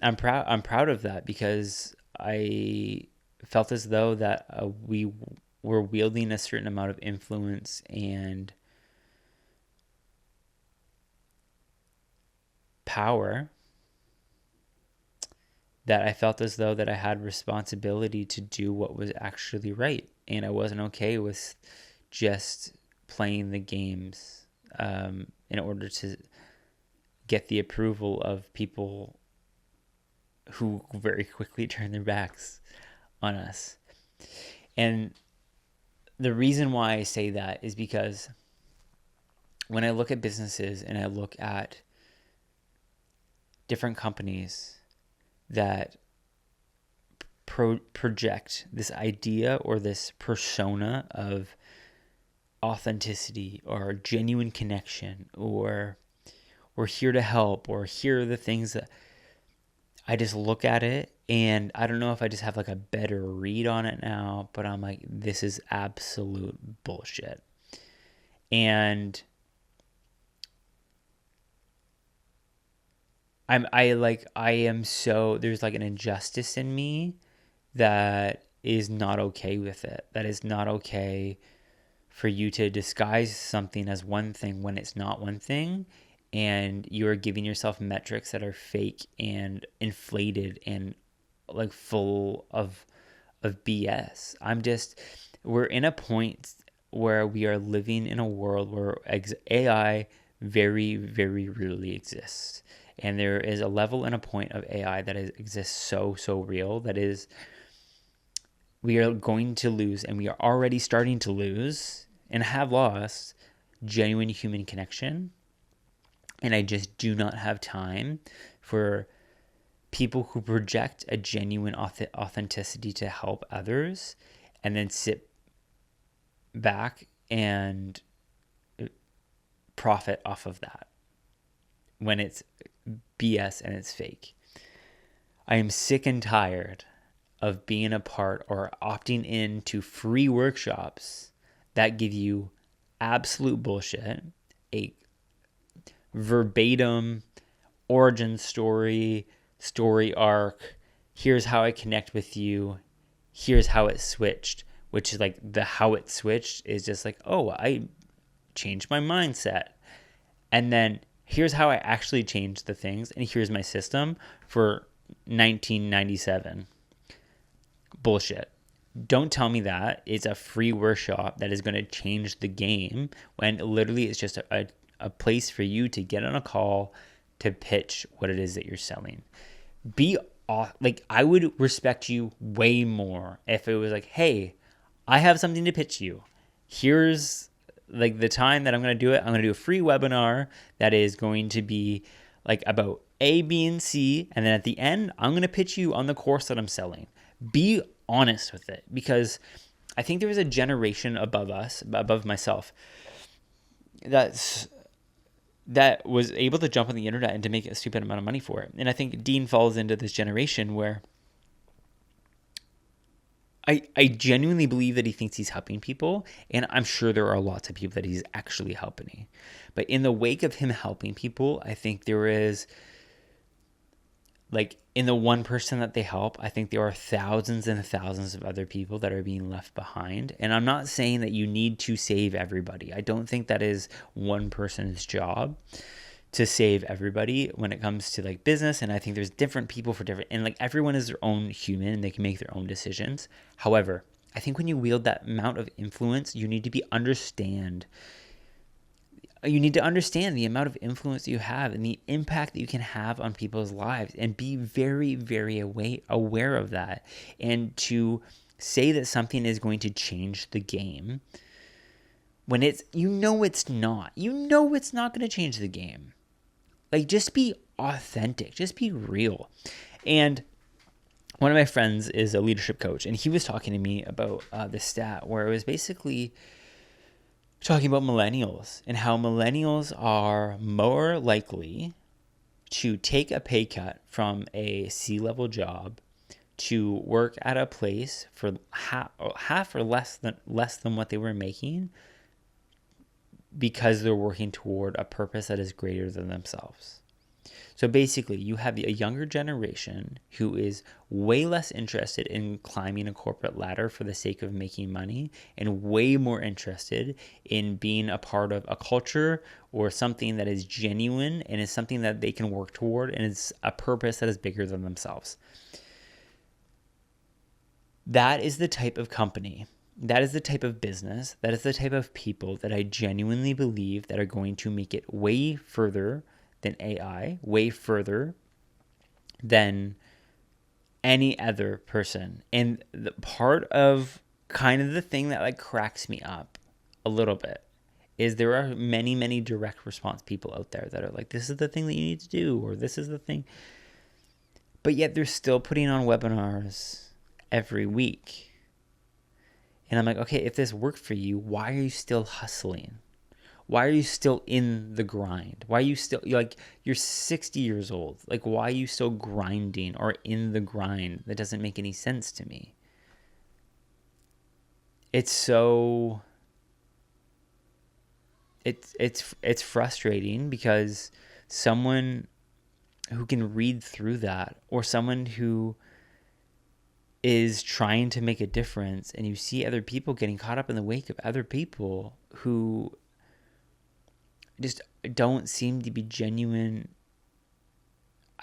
I'm proud of that, because I felt as though that we were wielding a certain amount of influence and power, that I felt as though that I had responsibility to do what was actually right. And I wasn't okay with just playing the games in order to get the approval of people who very quickly turn their backs on us. And the reason why I say that is because when I look at businesses and I look at different companies that project this idea or this persona of authenticity or genuine connection, or we're here to help, or here are the things that I just look at it, and I don't know if I just have like a better read on it now, but I'm like, this is absolute bullshit. And I am so, there's like an injustice in me that is not okay with it. That is not okay for you to disguise something as one thing when it's not one thing, and you're giving yourself metrics that are fake and inflated and like full of BS. We're in a point where we are living in a world where AI very, very rarely exists. And there is a level and a point of AI that exists so real, that is, we are going to lose, and we are already starting to lose and have lost genuine human connection. And I just do not have time for people who project a genuine authenticity to help others and then sit back and profit off of that when it's BS and it's fake. I am sick and tired of being a part or opting into free workshops that give you absolute bullshit, a verbatim origin story arc, here's how I connect with you, here's how it switched, which is like the how it switched is just like, oh, I changed my mindset. And then here's how I actually changed the things, and here's my system for 1997. Bullshit. Don't tell me that it's a free workshop that is going to change the game, when literally it's just a place for you to get on a call to pitch what it is that you're selling. I would respect you way more if it was like, hey, I have something to pitch you. Here's like the time that I'm going to do it. I'm going to do a free webinar that is going to be like about A, B, and C. And then at the end, I'm going to pitch you on the course that I'm selling. Be honest with it, because I think there was a generation above us, above myself, that was able to jump on the internet and to make a stupid amount of money for it. And I think Dean falls into this generation where I genuinely believe that he thinks he's helping people, and I'm sure there are lots of people that he's actually helping. But in the wake of him helping people, I think there is, like, in the one person that they help, I think there are thousands and thousands of other people that are being left behind. And I'm not saying that you need to save everybody. I don't think that is one person's job to save everybody when it comes to like business. And I think there's different people for different, and like everyone is their own human and they can make their own decisions. However, I think when you wield that amount of influence, you need to understand You need to understand the amount of influence you have and the impact that you can have on people's lives, and be very, very aware of that. And to say that something is going to change the game when it's not. It's not going to change the game. Like, just be authentic. Just be real. And one of my friends is a leadership coach, and he was talking to me about this stat where it was basically talking about millennials and how millennials are more likely to take a pay cut from a C-level job to work at a place for half or less than what they were making, because they're working toward a purpose that is greater than themselves. So basically, you have a younger generation who is way less interested in climbing a corporate ladder for the sake of making money, and way more interested in being a part of a culture or something that is genuine and is something that they can work toward, and it's a purpose that is bigger than themselves. That is the type of company, that is the type of business, that is the type of people that I genuinely believe that are going to make it way further than AI, way further than any other person. And the part of kind of the thing that like cracks me up a little bit is there are many, many direct response people out there that are like, this is the thing that you need to do, or this is the thing. But yet they're still putting on webinars every week. And I'm like, okay, if this worked for you, why are you still hustling? Why are you still in the grind? Why are you still, you're 60 years old. Like, why are you still grinding or in the grind? That doesn't make any sense to me. It's so, it's frustrating, because someone who can read through that, or someone who is trying to make a difference, and you see other people getting caught up in the wake of other people who just don't seem to be genuine.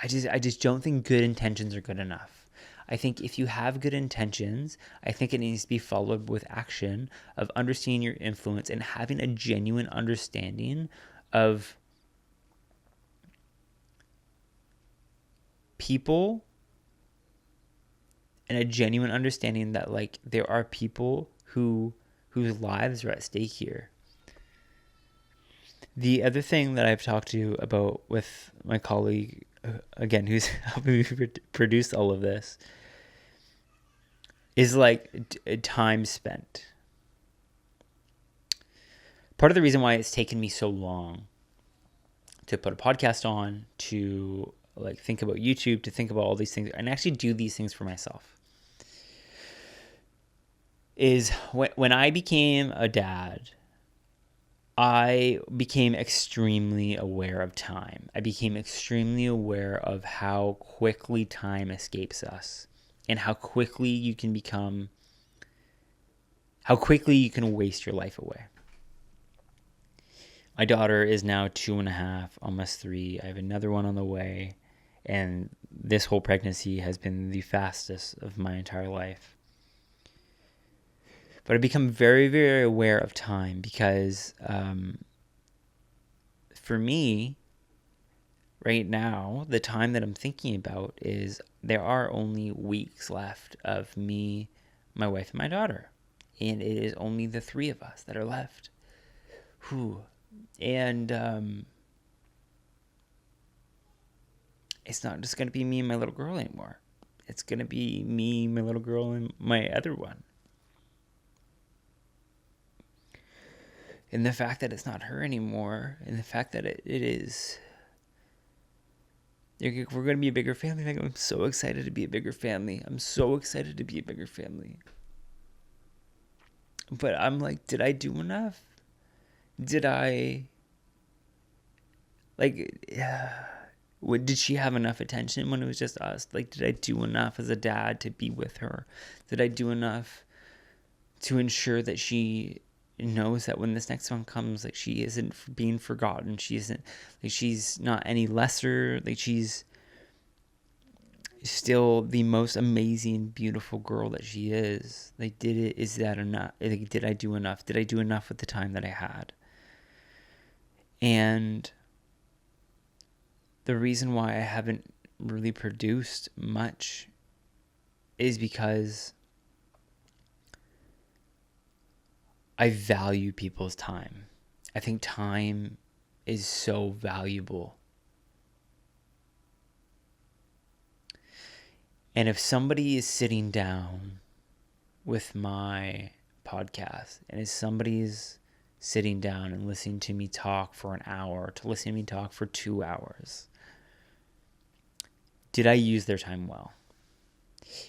I just don't think good intentions are good enough. I think if you have good intentions, I think it needs to be followed with action of understanding your influence and having a genuine understanding of people, and a genuine understanding that like there are people whose lives are at stake here. The other thing that I've talked to you about with my colleague, again, who's helping me produce all of this, is like time spent. Part of the reason why it's taken me so long to put a podcast on, to like think about YouTube, to think about all these things, and actually do these things for myself, is when I became a dad, I became extremely aware of time. I became extremely aware of how quickly time escapes us, and how quickly you can waste your life away. My daughter is now 2.5, almost 3. I have another one on the way, and this whole pregnancy has been the fastest of my entire life. But I've become very, very aware of time, because for me, right now, the time that I'm thinking about is there are only weeks left of me, my wife, and my daughter. And it is only the 3 of us that are left. Whew. And it's not just going to be me and my little girl anymore. It's going to be me, my little girl, and my other one. And the fact that it's not her anymore, and the fact that it is, we're going to be a bigger family. Like, I'm so excited to be a bigger family. But I'm like, did I do enough? Did she have enough attention when it was just us? Like, did I do enough as a dad to be with her? Did I do enough to ensure that she knows that when this next one comes, like, she isn't being forgotten? She isn't, like, she's not any lesser. Like, she's still the most amazing, beautiful girl that she is. Like, is that enough? Like, did I do enough? Did I do enough with the time that I had? And the reason why I haven't really produced much is because I value people's time. I think time is so valuable. And if somebody is sitting down with my podcast, and if somebody's sitting down and listening to me talk for an hour, to listening to me talk for 2 hours, did I use their time well?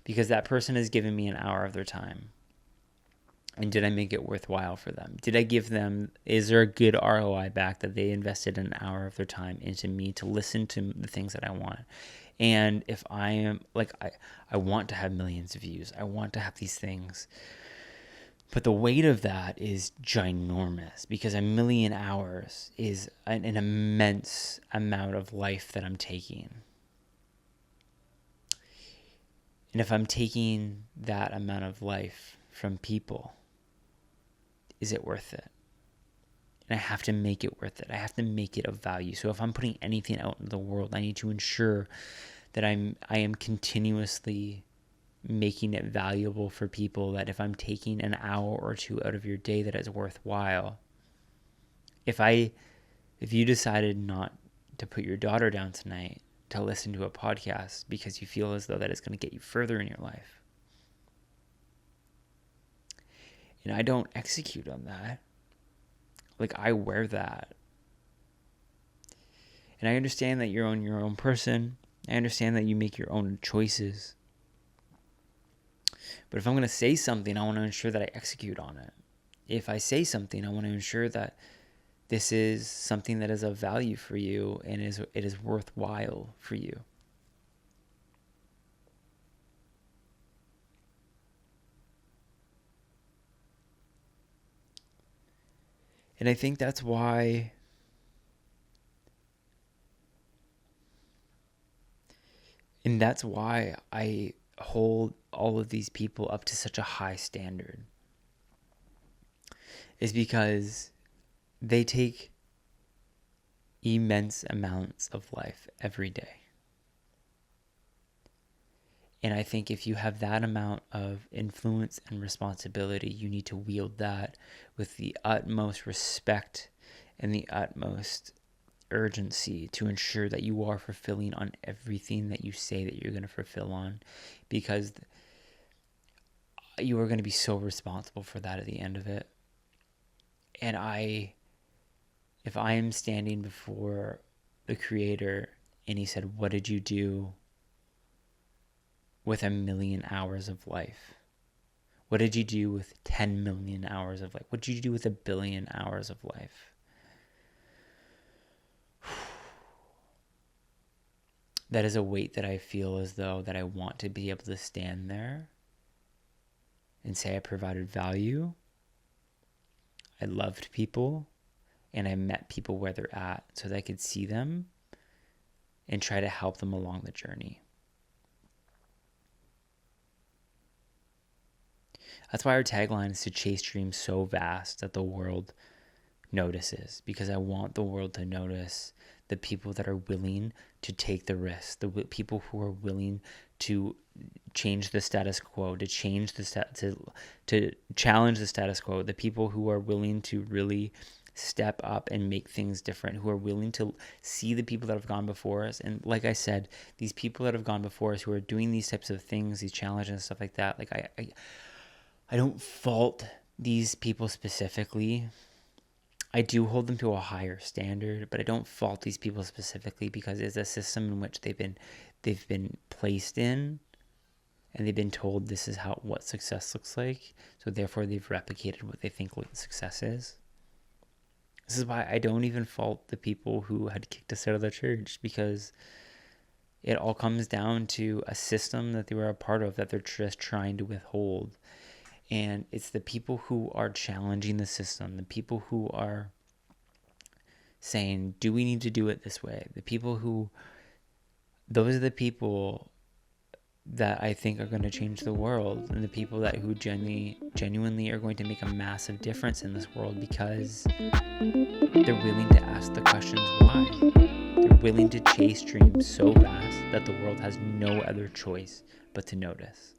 Because that person has given me an hour of their time. And did I make it worthwhile for them? Did I give them, is there a good ROI back that they invested an hour of their time into me to listen to the things that I want? And if I am, like, I want to have millions of views. I want to have these things. But the weight of that is ginormous because 1 million hours is an immense amount of life that I'm taking. And if I'm taking that amount of life from people, is it worth it? And I have to make it worth it. I have to make it of value. So if I'm putting anything out into the world, I need to ensure that I am continuously making it valuable for people, that if I'm taking an hour or two out of your day, that it's worthwhile. If you decided not to put your daughter down tonight to listen to a podcast because you feel as though that it's going to get you further in your life, and I don't execute on that, like, I wear that. And I understand that you're your own person. I understand that you make your own choices. But if I'm going to say something, I want to ensure that I execute on it. If I say something, I want to ensure that this is something that is of value for you and it is worthwhile for you. And I think that's why I hold all of these people up to such a high standard, is because they take immense amounts of life every day. And I think if you have that amount of influence and responsibility, you need to wield that with the utmost respect and the utmost urgency to ensure that you are fulfilling on everything that you say that you're going to fulfill on, because you are going to be so responsible for that at the end of it. And if I am standing before the Creator and he said, what did you do with 1 million hours of life? What did you do with 10 million hours of life? What did you do with 1 billion hours of life? That is a weight that I feel as though that I want to be able to stand there and say I provided value. I loved people and I met people where they're at so that I could see them and try to help them along the journey. That's why our tagline is to chase dreams so vast that the world notices, because I want the world to notice the people that are willing to take the risk, the people who are willing to change the status quo, to change to challenge the status quo, the people who are willing to really step up and make things different, who are willing to see the people that have gone before us. And like I said, these people that have gone before us who are doing these types of things, these challenges and stuff like that, like I don't fault these people specifically. I do hold them to a higher standard, but I don't fault these people specifically because it's a system in which they've been placed in, and they've been told this is what success looks like. So therefore, they've replicated what they think success is. This is why I don't even fault the people who had kicked us out of the church, because it all comes down to a system that they were a part of that they're just trying to withhold. And it's the people who are challenging the system, the people who are saying, do we need to do it this way? Those are the people that I think are going to change the world, and the people that who genuinely are going to make a massive difference in this world because they're willing to ask the questions why. They're willing to chase dreams so vast that the world has no other choice but to notice.